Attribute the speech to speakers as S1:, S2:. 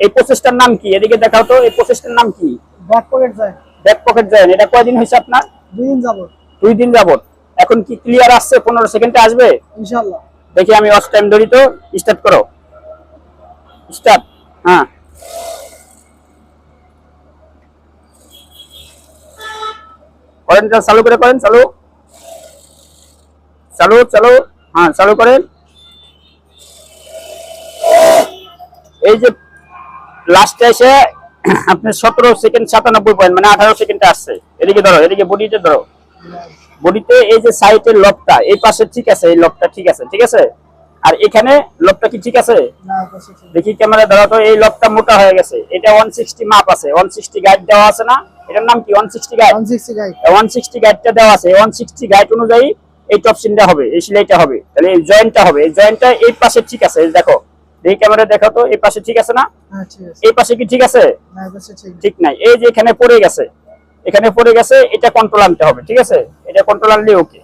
S1: এই প্রসেসটার নাম কি? এদিকে দেখাও তো, এই প্রসেসটার নাম কি?
S2: ব্যাক পকেট যায়।
S1: Back pocket join. এটা কয়দিন হয়েছে আপনার?
S2: 2 দিন যাবত।
S1: 2 দিন যাবত। এখন কি ক্লিয়ার আসছে? 15 সেকেন্ডে আসবে
S2: ইনশাআল্লাহ।
S1: দেখি আমি ওয়াচ টাইম ধরি তো। স্টার্ট করো, স্টার্ট। হ্যাঁ, করেন, চালু করে করেন, চালু চালু চালু। হ্যাঁ, চালু করেন। এই যে লাস্টে এসে আপনার 17 সেকেন্ড 97 পয়েন্ট, মানে 18 সেকেন্ডে আসছে। এদিকে ধরো, এদিকে বডিতে ধরো। বডিতে এই যে সাইডের লবটা এই পাশে ঠিক আছে, এই লবটা ঠিক আছে, ঠিক আছে। আর এখানে লবটা কি ঠিক আছে?
S2: না, বসে ঠিক।
S1: দেখি ক্যামেরা ধরো তো, এই লবটা মোটা হয়ে গেছে। এটা 160 মাপ আছে, 160 গাইড দেওয়া আছে না? এটার নাম কি? 160 গাইড।
S2: 160 গাইড।
S1: 160 গাইডটা দেওয়া আছে। 160 গাইড অনুযায়ী এই টপসিনটা হবে, এই সেলাইটা হবে। তাহলে এই জয়েন্টটা হবে, এই জয়েন্টটা এই পাশে ঠিক আছে। এই দেখো, এই ক্যামেরা দেখো তো, এই পাশে ঠিক আছে না?
S2: হ্যাঁ, ঠিক আছে।
S1: এই পাশে কি ঠিক আছে?
S2: না, বসে ঠিক।
S1: ঠিক নাই। এই যে এখানে পড়ে গেছে, এখানে পড়ে গেছে, এটা কন্ট্রোল আনতে হবে, ঠিক আছে? এটা কন্ট্রোল আনলে ওকে।